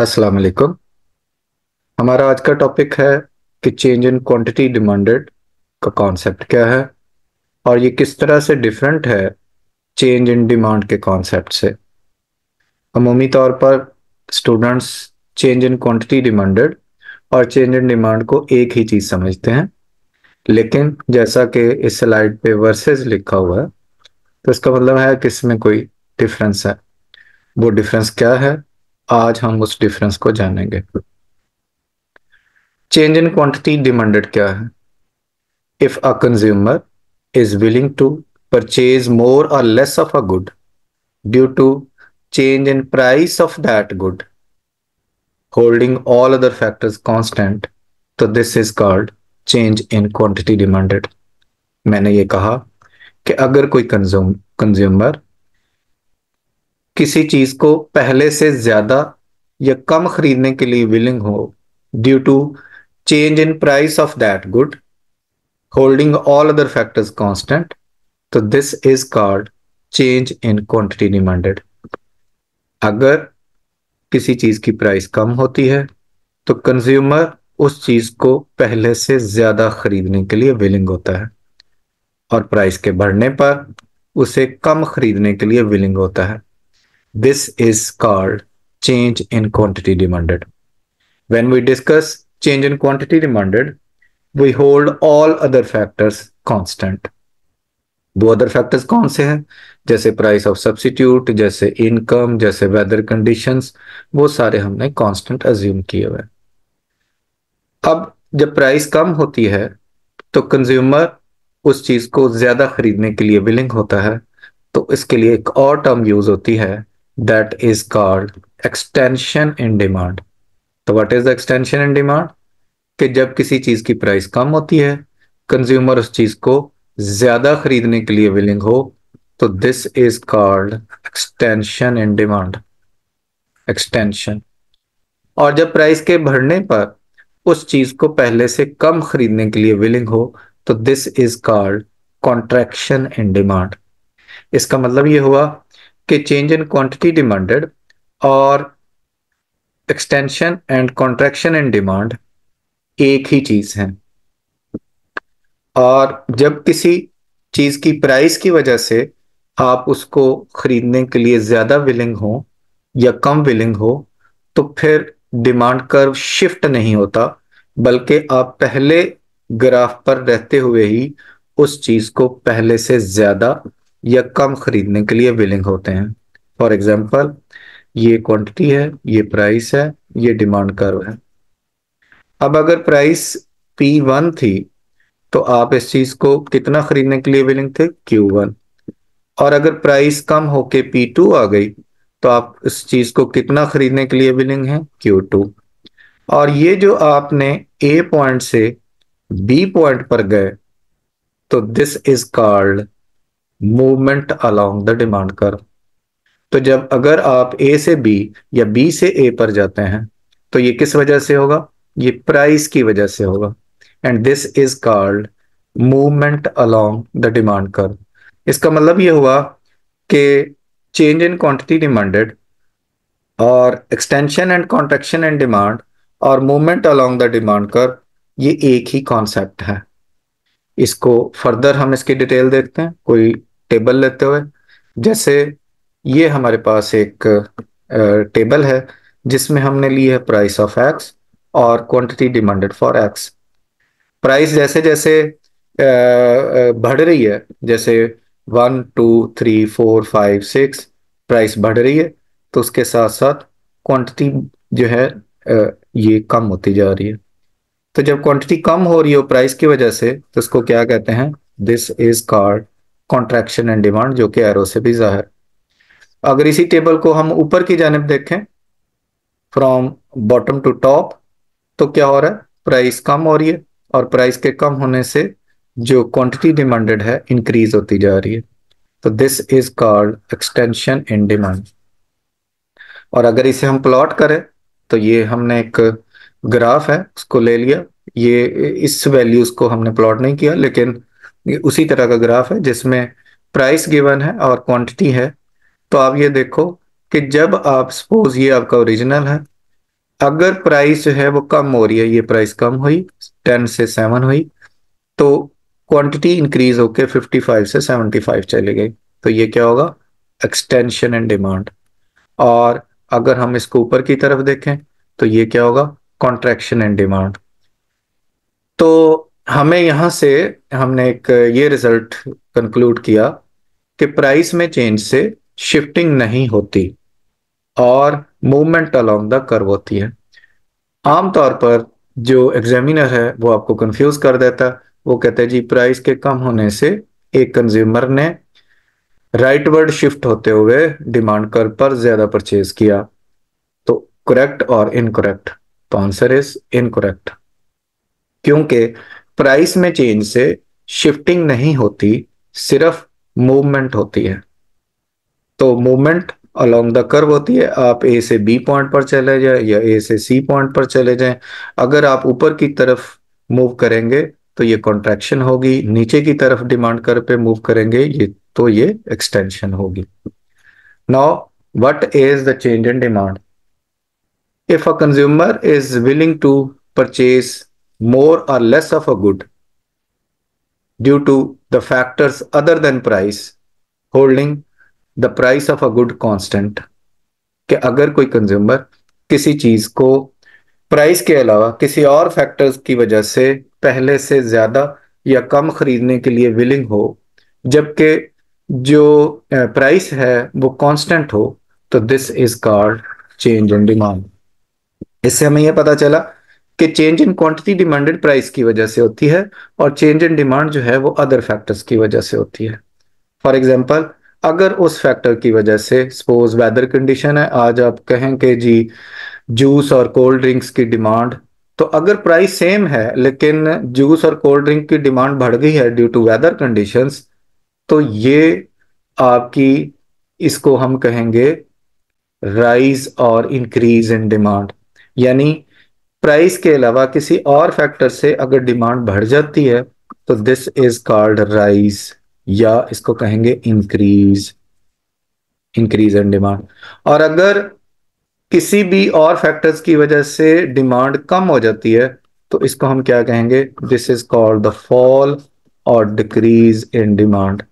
अस्सलाम वालेकुम। हमारा आज का टॉपिक है कि चेंज इन क्वांटिटी डिमांडेड का कॉन्सेप्ट क्या है और ये किस तरह से डिफरेंट है चेंज इन डिमांड के कॉन्सेप्ट से। अमूमी तौर पर students change in quantity demanded और चेंज इन डिमांड को एक ही चीज समझते हैं, लेकिन जैसा कि इस स्लाइड पे वर्सेस लिखा हुआ है तो इसका मतलब है कि इसमें कोई डिफरेंस है। वो डिफरेंस क्या है, आज हम उस डिफरेंस को जानेंगे। चेंज इन क्वांटिटी डिमांडेड क्या है? If a consumer is willing to purchase more or less of a good due to change in price of that good, holding all other factors constant, तो this is called change in quantity demanded। मैंने ये कहा कि अगर कोई consumer किसी चीज को पहले से ज्यादा या कम खरीदने के लिए विलिंग हो due to change in price of that good, holding all other factors constant, तो this is called change in quantity demanded. अगर किसी चीज की प्राइस कम होती है तो कंज्यूमर उस चीज को पहले से ज्यादा खरीदने के लिए विलिंग होता है, और प्राइस के बढ़ने पर उसे कम खरीदने के लिए विलिंग होता है। This is called change in quantity demanded. When we discuss change in quantity demanded, we hold all other factors constant. वो अदर फैक्टर्स कौन से हैं? जैसे प्राइस ऑफ सब्सिट्यूट, जैसे इनकम, जैसे वेदर कंडीशंस, वो सारे हमने कांस्टेंट अज्यूम किए हुए हैं। अब जब प्राइस कम होती है तो कंज्यूमर उस चीज को ज्यादा खरीदने के लिए विलिंग होता है, तो इसके लिए एक और टर्म यूज होती है, that is called extension in demand. तो what is the extension in demand? कि जब किसी चीज की प्राइस कम होती है, कंज्यूमर उस चीज को ज्यादा खरीदने के लिए विलिंग हो, तो this is called extension in demand. Extension. और जब प्राइस के बढ़ने पर उस चीज को पहले से कम खरीदने के लिए विलिंग हो, तो this is called contraction in demand. इसका मतलब ये हुआ कि चेंज इन क्वांटिटी डिमांडेड और extension and contraction in demand एक ही चीज है। और जब किसी चीज की प्राइस की वजह से आप उसको खरीदने के लिए ज्यादा विलिंग हो या कम विलिंग हो, तो फिर डिमांड कर्व शिफ्ट नहीं होता, बल्कि आप पहले ग्राफ पर रहते हुए ही उस चीज को पहले से ज्यादा या कम खरीदने के लिए विलिंग होते हैं। फॉर एग्जाम्पल, ये क्वांटिटी है, ये प्राइस है, ये डिमांड कर्व है। अब अगर प्राइस P1 थी तो आप इस चीज को कितना खरीदने के लिए विलिंग थे? Q1। और अगर प्राइस कम होके P2 आ गई तो आप इस चीज को कितना खरीदने के लिए विलिंग है? Q2। और ये जो आपने A पॉइंट से B पॉइंट पर गए, तो this is called movement along the demand curve. तो जब अगर आप A से B या B से A पर जाते हैं तो ये किस वजह से होगा? ये प्राइस की वजह से होगा। And this is called movement along the demand curve. इसका मतलब ये हुआ कि चेंज इन क्वांटिटी डिमांडेड और extension and contraction in demand और movement along the demand curve, ये एक ही कॉन्सेप्ट है। इसको फर्दर हम इसकी डिटेल देखते हैं कोई टेबल लेते हुए। जैसे ये हमारे पास एक टेबल है जिसमें हमने ली है प्राइस ऑफ एक्स और quantity demanded for x. Price जैसे जैसे बढ़ रही है, जैसे 1 2 3 4 5 6 प्राइस बढ़ रही है, तो उसके साथ साथ क्वांटिटी जो है ये कम होती जा रही है। तो जब क्वांटिटी कम हो रही हो प्राइस की वजह से, तो इसको क्या कहते हैं? This is called contraction and demand, जो कि एरो से भी जाहिर। अगर इसी टेबल को हम ऊपर की जानिब देखें, फ्रॉम बॉटम टू टॉप, तो क्या हो रहा है? प्राइस कम हो रही है और प्राइस के कम होने से जो क्वांटिटी डिमांडेड है इंक्रीज होती जा रही है। तो this is called extension in demand. और अगर इसे हम प्लॉट करें, तो ये हमने एक ग्राफ है उसको ले लिया। ये इस वैल्यूज को हमने प्लॉट नहीं किया, लेकिन ये उसी तरह का ग्राफ है जिसमें प्राइस गिवन है और क्वांटिटी है। तो आप ये देखो कि जब आप सपोज ये आपका ओरिजिनल है अगर प्राइस जो है वो कम हो रही है, ये प्राइस कम हुई 10 से 7 हुई, तो क्वांटिटी इंक्रीज होके 55 से 75 चली गई, तो ये क्या होगा, एक्सटेंशन इन डिमांड। और अगर हम इसको ऊपर की तरफ देखें तो ये क्या होगा, कॉन्ट्रैक्शन इन डिमांड। तो हमें यहां से हमने एक ये रिजल्ट कंक्लूड किया कि प्राइस में चेंज से शिफ्टिंग नहीं होती और मूवमेंट अलोंग द कर्व होती है। आमतौर पर जो एग्जामिनर है वो आपको कंफ्यूज कर देता है। वो कहते हैं जी प्राइस के कम होने से एक कंज्यूमर ने राइटवर्ड शिफ्ट होते हुए डिमांड कर्व पर ज्यादा परचेज किया। तो करेक्ट और इनकरेक्ट? तो आंसर इज इनकरेक्ट, क्योंकि प्राइस में चेंज से शिफ्टिंग नहीं होती, सिर्फ मूवमेंट होती है। तो मूवमेंट अलोंग द कर्व होती है, आप ए से बी पॉइंट पर चले जाए या ए से सी पॉइंट पर चले जाएं। अगर आप ऊपर की तरफ मूव करेंगे तो ये कॉन्ट्रैक्शन होगी, नीचे की तरफ डिमांड कर्व पे मूव करेंगे ये तो ये एक्सटेंशन होगी। Now what is the change in demand? If a consumer is willing to purchase more or less of a good due to the factors other than price, holding the price of a good constant। कि अगर कोई consumer किसी चीज को price के अलावा किसी और फैक्टर्स की वजह से पहले से ज्यादा या कम खरीदने के लिए विलिंग हो, जबकि जो प्राइस है वो कांस्टेंट हो, तो this is called change in demand. इससे हमें यह पता चला कि change in quantity demanded price की वजह से होती है और चेंज इन डिमांड जो है वो अदर फैक्टर्स की वजह से होती है। फॉर एग्जाम्पल, अगर उस फैक्टर की वजह से सपोज वेदर कंडीशन है, आज आप कहें कि जी जूस और कोल्ड ड्रिंक्स की डिमांड, तो अगर प्राइस सेम है लेकिन जूस और कोल्ड ड्रिंक की डिमांड बढ़ गई है ड्यू टू वेदर कंडीशंस, तो ये आपकी, इसको हम कहेंगे राइज और इंक्रीज इन डिमांड। यानी प्राइस के अलावा किसी और फैक्टर से अगर डिमांड बढ़ जाती है तो दिस इज कॉल्ड राइज, या इसको कहेंगे इंक्रीज, इंक्रीज इन डिमांड। और अगर किसी भी और फैक्टर्स की वजह से डिमांड कम हो जाती है तो इसको हम क्या कहेंगे, this is called the fall और डिक्रीज इन डिमांड।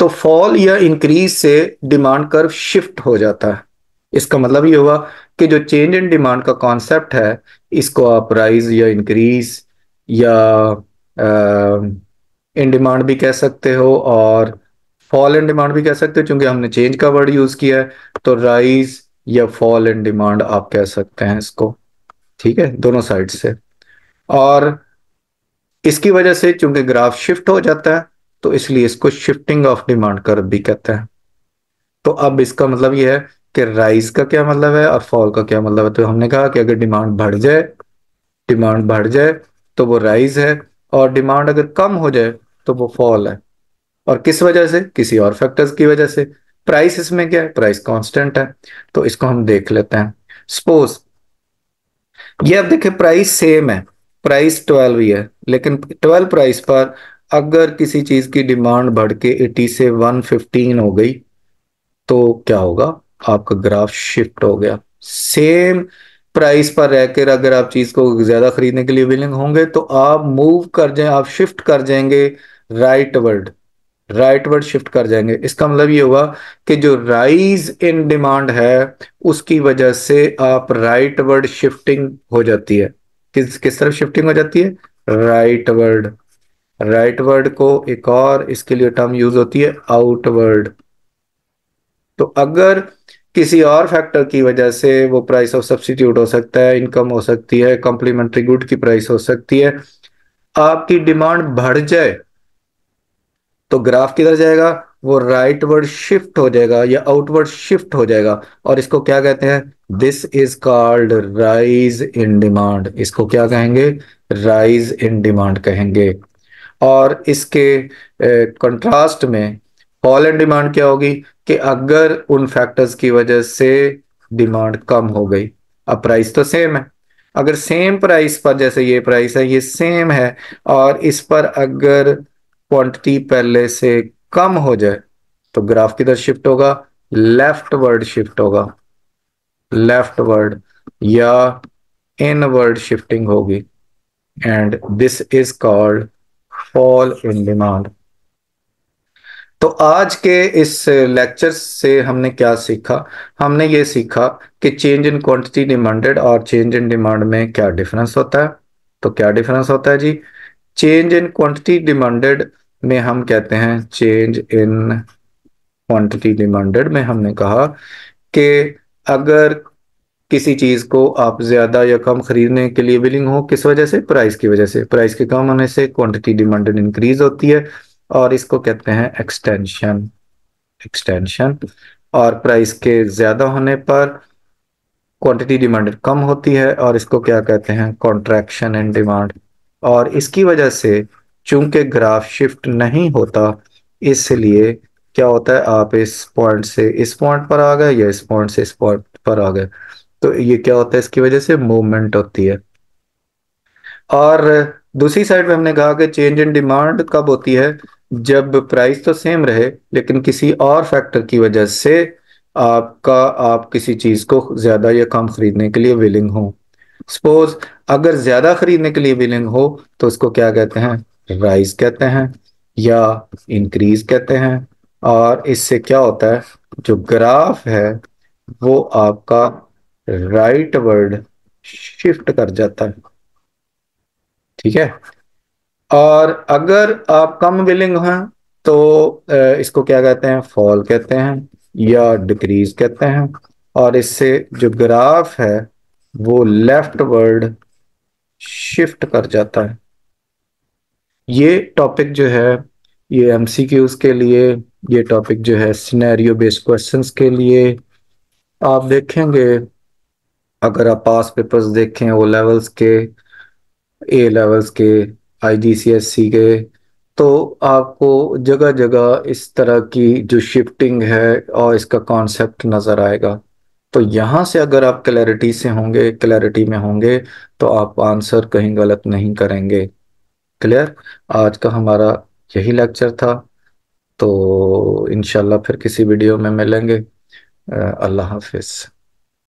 तो फॉल या इंक्रीज से डिमांड कर्व शिफ्ट हो जाता है। इसका मतलब ये हुआ कि जो चेंज इन डिमांड का कॉन्सेप्ट है, इसको आप राइज या इंक्रीज या इन डिमांड भी कह सकते हो और फॉल इन डिमांड भी कह सकते हो, क्योंकि हमने चेंज का वर्ड यूज किया है। तो राइज या फॉल इन डिमांड आप कह सकते हैं इसको, ठीक है, दोनों साइड से। और इसकी वजह से चूंकि ग्राफ शिफ्ट हो जाता है तो इसलिए इसको शिफ्टिंग ऑफ डिमांड कर्व भी कहते हैं। तो अब इसका मतलब यह है कि राइज का क्या मतलब है और फॉल का क्या मतलब है। तो हमने कहा कि अगर डिमांड बढ़ जाए, डिमांड बढ़ जाए तो वो राइज है, और डिमांड अगर कम हो जाए तो वो फॉल है। और किस वजह से, किसी और फैक्टर्स की वजह से। प्राइस इसमें क्या है, प्राइस कांस्टेंट है। तो इसको हम देख लेते हैं। सपोज ये अब देखिए प्राइस सेम है, प्राइस 12 ही है, लेकिन 12 प्राइस पर अगर किसी चीज की डिमांड बढ़ के 80 से 115 हो गई तो क्या होगा, आपका ग्राफ शिफ्ट हो गया। सेम प्राइस पर रहकर अगर आप चीज को ज्यादा खरीदने के लिए विलिंग होंगे तो आप मूव कर जाए, आप शिफ्ट कर जाएंगे राइटवर्ड, राइटवर्ड शिफ्ट कर जाएंगे। इसका मतलब ये हुआ कि जो राइज इन डिमांड है उसकी वजह से आप राइटवर्ड शिफ्टिंग हो जाती है। किस किस तरफ शिफ्टिंग हो जाती है, राइटवर्ड। राइटवर्ड को एक और इसके लिए टर्म यूज होती है आउटवर्ड। तो अगर किसी और फैक्टर की वजह से वो प्राइस ऑफ सब्स्टिट्यूट हो सकता है, इनकम हो सकती है, कॉम्प्लीमेंट्री गुड की प्राइस हो सकती है, आपकी डिमांड बढ़ जाए तो ग्राफ किधर जाएगा, वो राइटवर्ड शिफ्ट हो जाएगा या आउटवर्ड शिफ्ट हो जाएगा। और इसको क्या कहते हैं, this is called rise in demand. इसको क्या कहेंगे, राइज इन डिमांड कहेंगे। और इसके कंट्रास्ट में फॉल इन डिमांड क्या होगी, कि अगर उन फैक्टर्स की वजह से डिमांड कम हो गई, अब प्राइस तो सेम है, अगर सेम प्राइस पर, जैसे ये प्राइस है ये सेम है, और इस पर अगर क्वांटिटी पहले से कम हो जाए तो ग्राफ किधर शिफ्ट होगा, लेफ्ट वर्ड शिफ्ट होगा। लेफ्टवर्ड या इनवर्ड शिफ्टिंग होगी, and this is called fall in demand. तो आज के इस लेक्चर से हमने क्या सीखा? हमने ये सीखा कि चेंज इन क्वांटिटी डिमांडेड और चेंज इन डिमांड में क्या डिफरेंस होता है। तो क्या डिफरेंस होता है जी? चेंज इन क्वांटिटी डिमांडेड में हम कहते हैं, चेंज इन क्वांटिटी डिमांडेड में हमने कहा कि अगर किसी चीज को आप ज्यादा या कम खरीदने के लिए विलिंग हो, किस वजह से? प्राइस की वजह से। प्राइस के कम होने से क्वांटिटी डिमांडेड इंक्रीज होती है, और इसको कहते हैं एक्सटेंशन। एक्सटेंशन। और प्राइस के ज्यादा होने पर क्वांटिटी डिमांडेड कम होती है, और इसको क्या कहते हैं? Contraction in demand. और इसकी वजह से चूंकि ग्राफ शिफ्ट नहीं होता, इसलिए क्या होता है, आप इस पॉइंट से इस पॉइंट पर आ गए या इस पॉइंट से इस पॉइंट पर आ गए, तो ये क्या होता है, इसकी वजह से मूवमेंट होती है। और दूसरी साइड पे हमने कहा कि चेंज इन डिमांड कब होती है? जब प्राइस तो सेम रहे, लेकिन किसी और फैक्टर की वजह से आप किसी चीज को ज्यादा या कम खरीदने के लिए विलिंग हो। सपोज अगर ज्यादा खरीदने के लिए विलिंग हो, तो उसको क्या कहते हैं? राइज कहते हैं या इंक्रीज कहते हैं। और इससे क्या होता है, जो ग्राफ है वो आपका राइट वर्ड शिफ्ट कर जाता है। ठीक है। और अगर आप कम विलिंग हैं, तो इसको क्या कहते हैं? फॉल कहते हैं या डिक्रीज कहते हैं। और इससे जो ग्राफ है वो लेफ्ट वर्ड शिफ्ट कर जाता है। ये टॉपिक जो है, ये एमसीक्यूज के लिए, ये टॉपिक जो है सिनेरियो बेस्ड क्वेश्चंस के लिए। आप देखेंगे, अगर आप पास पेपर्स देखें ओ लेवल्स के, ए लेवल्स के, आईजीसीएससी के, तो आपको जगह जगह इस तरह की जो शिफ्टिंग है और इसका कॉन्सेप्ट नजर आएगा। तो यहाँ से अगर आप क्लैरिटी से होंगे, क्लैरिटी में होंगे, तो आप आंसर कहीं गलत नहीं करेंगे। क्लियर? आज का हमारा यही लेक्चर था। तो इंशाल्लाह फिर किसी वीडियो में मिलेंगे। अल्लाह हाफिज।